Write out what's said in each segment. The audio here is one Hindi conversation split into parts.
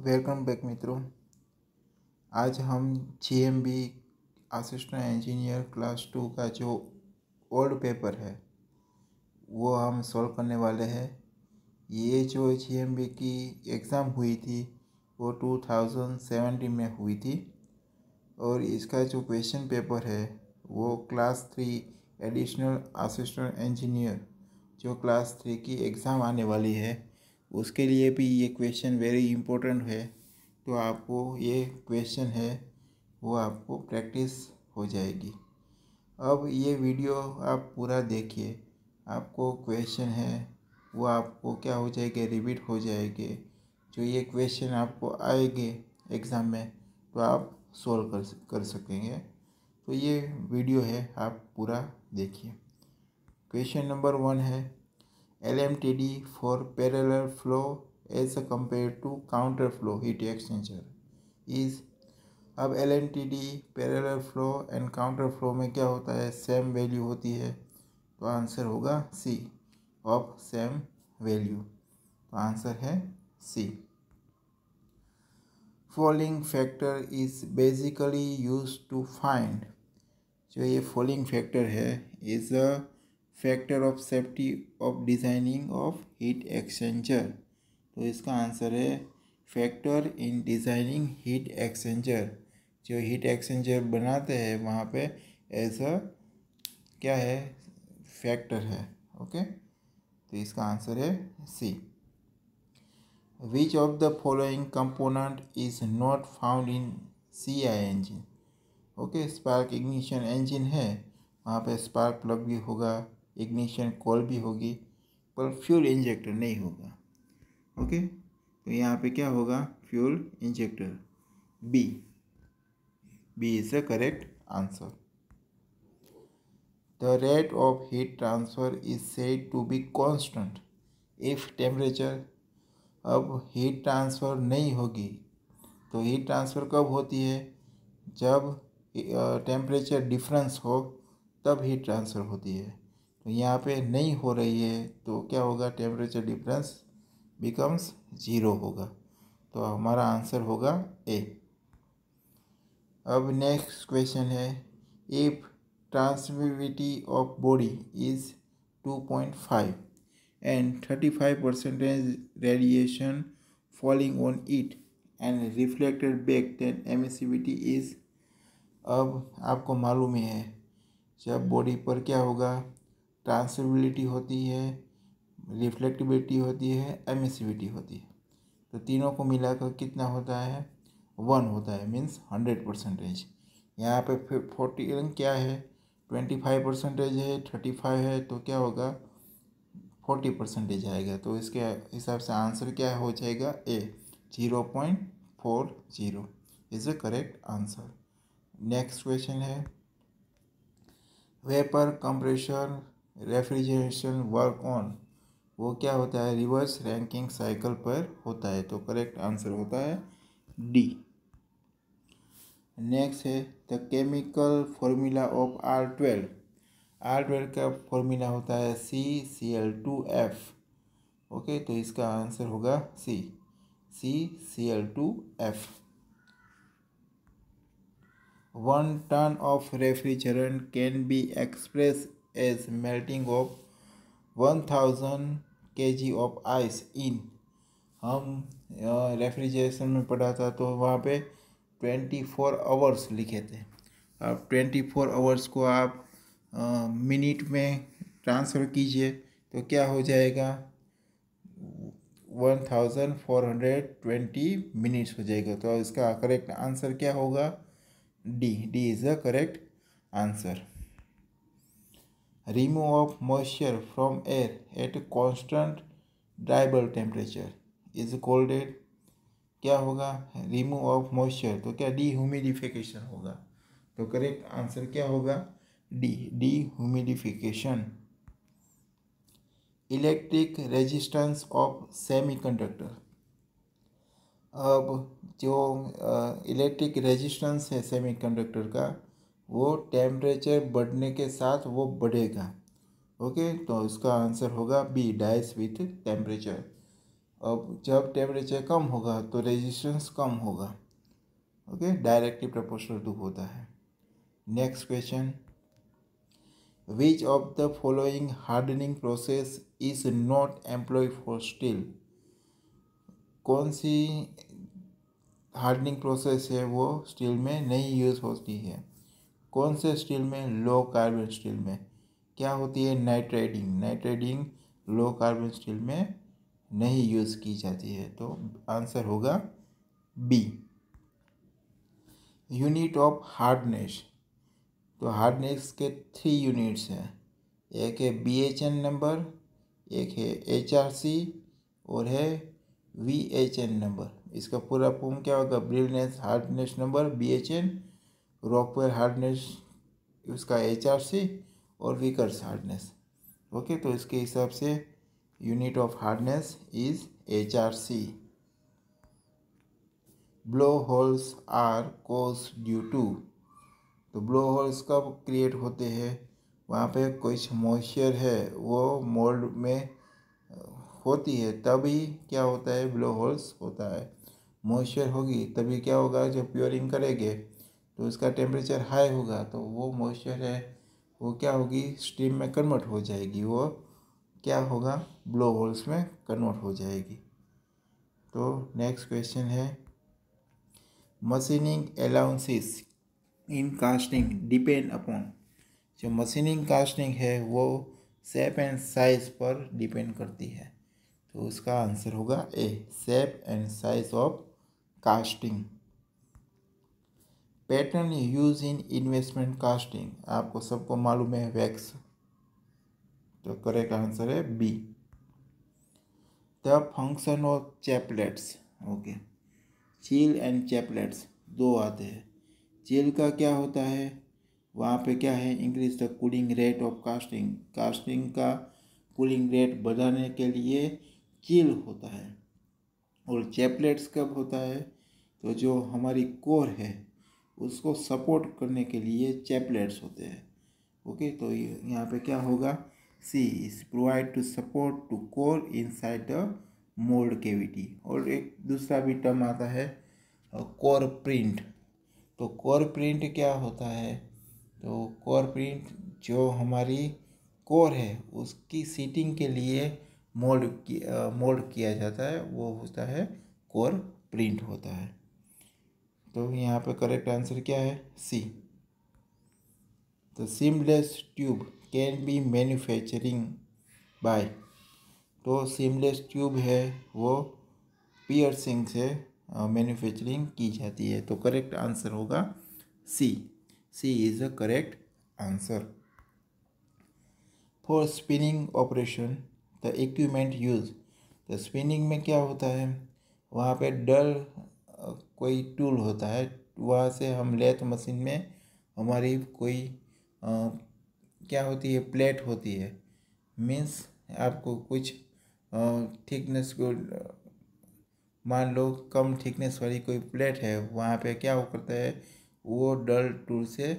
वेलकम बैक मित्रों। आज हम GMB असिस्टेंट इंजीनियर क्लास 2 का जो ओल्ड पेपर है वो हम सॉल्व करने वाले हैं। ये जो GMB की एग्ज़ाम हुई थी वो 2017 में हुई थी और इसका जो क्वेश्चन पेपर है वो क्लास 3 एडिशनल असिस्टेंट इंजीनियर जो क्लास 3 की एग्ज़ाम आने वाली है उसके लिए भी ये क्वेश्चन वेरी इम्पोर्टेंट है। तो आपको ये क्वेश्चन है वो आपको प्रैक्टिस हो जाएगी। अब ये वीडियो आप पूरा देखिए, आपको क्वेश्चन है वो आपको क्या हो जाएंगे, रिपीट हो जाएंगे। जो ये क्वेश्चन आपको आएंगे एग्ज़ाम में तो आप सॉल्व कर सकेंगे। तो ये वीडियो है, आप पूरा देखिए। क्वेश्चन नंबर 1 है LMTD for parallel flow as compared to counter flow heat exchanger is। अब LMTD parallel flow and counter flow में क्या होता है, सेम वैल्यू होती है। तो आंसर होगा सी, ऑफ सेम वैल्यू। तो आंसर है C. Falling factor is basically use to find. जो ये फॉलिंग फैक्टर है is a factor of safety of designing of heat exchanger. तो इसका आंसर है factor in designing heat exchanger. जो हीट एक्सचेंजर बनाते हैं वहाँ पे एज अ क्या है, फैक्टर है। ओके, तो इसका आंसर है C. Which of the following component is not found in CI engine. Okay, spark ignition engine है, वहाँ पे स्पार्क प्लग भी होगा, इग्निशन कॉइल भी होगी, पर फ्यूल इंजेक्टर नहीं होगा। ओके, तो यहाँ पे क्या होगा, fuel injector. B is the correct answer. The rate of heat transfer is said to be constant if temperature. अब हीट ट्रांसफ़र नहीं होगी तो हीट ट्रांसफ़र कब होती है, जब टेम्परेचर डिफरेंस हो तब हीट ट्रांसफ़र होती है। तो यहाँ पे नहीं हो रही है तो क्या होगा, टेम्परेचर डिफरेंस बिकम्स 0 होगा। तो हमारा आंसर होगा ए। अब नेक्स्ट क्वेश्चन है, if transmittivity of body is 2.5 and 35% radiation falling on it and reflected back, then emissivity is। अब आपको मालूम ही है जब बॉडी पर क्या होगा, ट्रांसमिटिविटी होती है, रिफ्लेक्टिबिलिटी होती है, एमिसिविटी होती है। तो तीनों को मिलाकर कितना होता है, 1 होता है, मीन्स 100%। यहाँ पे फिर 40 क्या है, 25% है, 35 है, तो क्या होगा 40% आएगा। तो इसके हिसाब से आंसर क्या हो जाएगा, A 0.40 is the correct answer. Next question है, vapour compressor refrigeration work on, वो क्या होता है, रिवर्स रैंकिंग साइकिल पर होता है। तो करेक्ट आंसर होता है डी। नेक्स्ट है the chemical formula of R12। R12 का फॉर्मूला होता है CCl2F। ओके, तो इसका आंसर होगा सी, CCl2F। 1 ton of refrigerant can be expressed as melting of 1000 kg of ice in। हम रेफ्रिजरेशन में पढ़ा था तो वहाँ पे 24 आवर्स लिखे थे। अब 24 आवर्स को आप मिनट में ट्रांसफ़र कीजिए तो क्या हो जाएगा, 1420 मिनट्स हो जाएगा। तो इसका करेक्ट आंसर क्या होगा, D is the correct answer. Remove of moisture from air at constant dribble temperature is called eight. क्या होगा, रिमूव ऑफ मॉइस्चर, तो क्या ह्यूमिडिफिकेशन होगा। तो करेक्ट आंसर क्या होगा, D humidification. Electric resistance of semiconductor. अब जो इलेक्ट्रिक रेजिस्टेंस है सेमीकंडक्टर का वो टेम्परेचर बढ़ने के साथ वो बढ़ेगा। ओके, तो इसका आंसर होगा बी, डाइज विथ टेम्परेचर। अब जब टेम्परेचर कम होगा तो रेजिस्टेंस कम होगा। ओके, डायरेक्टली प्रोपोर्शनल टू होता है। Next question, which of the following hardening process is not employ for steel? कौन सी हार्डनिंग प्रोसेस है वो स्टील में नहीं यूज़ होती है? कौन से स्टील में? लो कार्बन स्टील में क्या होती है? Nitrating. Nitrating low carbon steel में नहीं यूज़ की जाती है। तो आंसर होगा बी। यूनिट ऑफ हार्डनेस, तो हार्डनेस के 3 यूनिट्स हैं। एक है BHN नंबर, एक है HRC और है VHN नंबर। इसका पूरा फॉर्म क्या होगा? Brinell hardness number BHN, Rockwell hardness उसका HRC और विकर्स हार्डनेस। ओके, तो इसके हिसाब से unit of hardness is HRC। Blow holes are cause due to, तो ब्लो होल्स कब क्रिएट होते हैं? वहाँ पे कुछ मॉइस्चर है वो मोल्ड में होती है, तभी क्या होता है? ब्लो होल्स होता है। मॉइस्चर होगी तभी क्या होगा? जब प्योरिंग करेंगे तो उसका टेम्परेचर हाई होगा, तो वो मॉइस्चर है वो क्या होगी? स्टीम में कन्वर्ट हो जाएगी। वो क्या होगा? ब्लो होल्स में कन्वर्ट हो जाएगी। तो नेक्स्ट क्वेश्चन है, machining allowances in casting depend upon, जो मशीनिंग कास्टिंग है वो शेप एंड साइज पर डिपेंड करती है। तो उसका आंसर होगा A, shape and size of casting. Pattern use in investment casting, आपको सबको मालूम है वैक्स, तो करेक्ट आंसर है B. The function of chaplets, okay, chill and chaplets दो आते हैं। चिल का क्या होता है? वहाँ पे क्या है? Increase the cooling rate of casting, casting का कूलिंग रेट बढ़ाने के लिए चिल होता है। और चैपलेट्स कब होता है? तो जो हमारी कोर है उसको सपोर्ट करने के लिए चैपलेट्स होते हैं। ओके, तो यहाँ पे क्या होगा? C is provide to support to core inside the mould cavity. और एक दूसरा भी टर्म आता है कोर प्रिंट। तो कोर प्रिंट क्या होता है? तो कोर प्रिंट जो हमारी कोर है उसकी सीटिंग के लिए मोल्ड किया जाता है, वो होता है कोर प्रिंट होता है। तो यहाँ पे करेक्ट आंसर क्या है? सी। तो seamless tube can be manufacturing bye, तो सीमलेस ट्यूब है वो पियर्सिंग से मैन्युफैक्चरिंग की जाती है। तो करेक्ट आंसर होगा C. C is the correct answer. For spinning operation the equipment use, तो स्पिनिंग में क्या होता है? वहाँ पे डल कोई टूल होता है, वहाँ से हम लेथ मशीन में हमारी कोई क्या होती है? प्लेट होती है। मीन्स आपको कुछ थिकनेस को मान लो कम थिकनेस वाली कोई प्लेट है, वहाँ पे क्या वो करता है? वो डल टूल से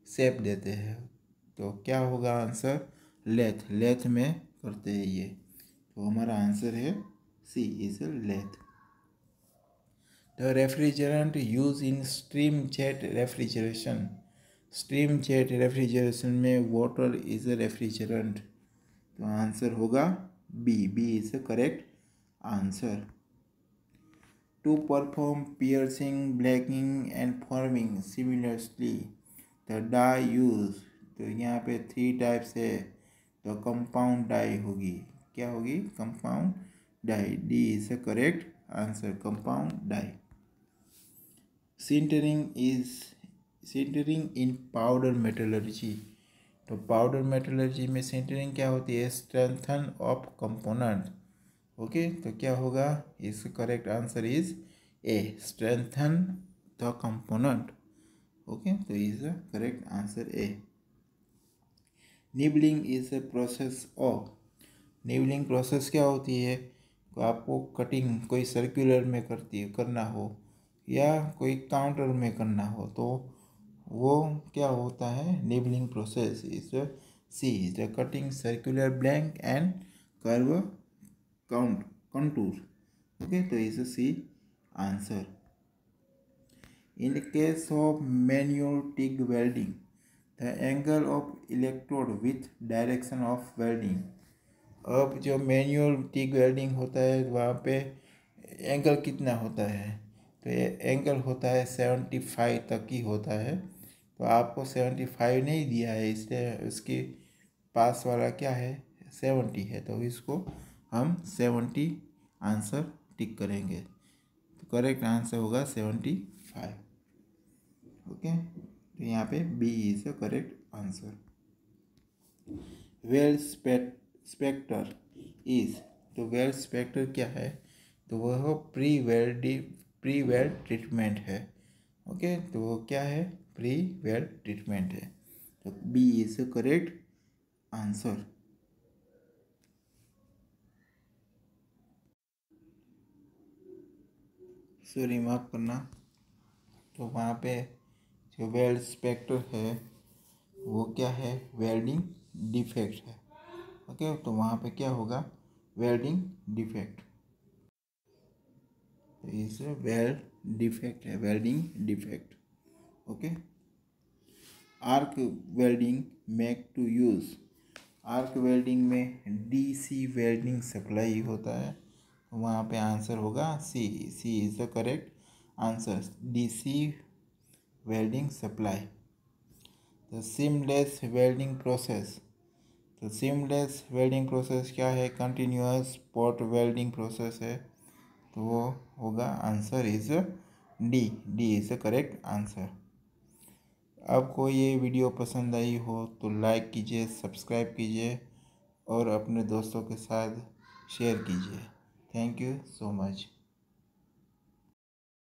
शेप देते हैं। तो क्या होगा आंसर? लेथ, लेथ में करते हैं ये। तो हमारा आंसर है C is lathe. The refrigerant use in stream jet refrigeration, stream jet refrigeration में वाटर इज अ रेफ्रिजरेंट। तो आंसर होगा B, B is the correct answer. To perform piercing, blanking and forming similarly the die use, तो यहाँ पे 3 टाइप्स है, तो कंपाउंड डाई होगी। क्या होगी? Compound die. D is the correct answer, compound die. Sintering in powder metallurgy, तो पाउडर मेटलर्जी में सिंटरिंग क्या होती है? Strengthen of component. ओके, तो क्या होगा? इसका correct answer is A, strengthen the component. Okay, तो is the correct answer A. Nibbling is a process of, nibbling process क्या होती है? तो आपको कटिंग कोई सर्कुलर में करना हो या कोई काउंटर में करना हो, तो वो क्या होता है? Nibbling process is C is the cutting circular blank and curve count contour. Okay, तो is C answer. In the case of manual TIG welding, the angle of electrode with direction of welding। अब जो मैनुअल टिग वेल्डिंग होता है वहाँ पे एंगल कितना होता है, तो ये एंगल होता है 75 तक ही होता है। तो आपको 75 नहीं दिया है, इसलिए उसके पास वाला क्या है 70 है, तो इसको हम 70 आंसर टिक करेंगे। तो करेक्ट आंसर होगा 75। ओके, तो यहाँ पे B is the correct answer. Weld spatter is, तो वेल स्पेक्टर क्या है, तो वह प्री वेल्ड ट्रीटमेंट है। ओके, तो वो क्या है, प्री वेल्ड ट्रीटमेंट है। तो B is the correct answer. Sorry, माफ करना। तो वहाँ पे जो वेल्ड स्पेक्टर है वो क्या है, वेल्डिंग डिफेक्ट है। ओके, तो वहाँ पे क्या होगा, वेल्डिंग डिफेक्ट। इस वेल्ड डिफेक्ट है, welding defect. Okay, arc welding make to use, arc welding में डीसी वेल्डिंग सप्लाई होता है, तो वहाँ पे आंसर होगा C. C is the correct answer, DC welding supply. The seamless welding process, तो सीमलेस वेल्डिंग प्रोसेस क्या है, कंटिन्यूअस स्पॉट वेल्डिंग प्रोसेस है, तो वो होगा answer is D. D is the correct answer. आपको ये वीडियो पसंद आई हो तो लाइक कीजिए, सब्सक्राइब कीजिए और अपने दोस्तों के साथ शेयर कीजिए। Thank you so much.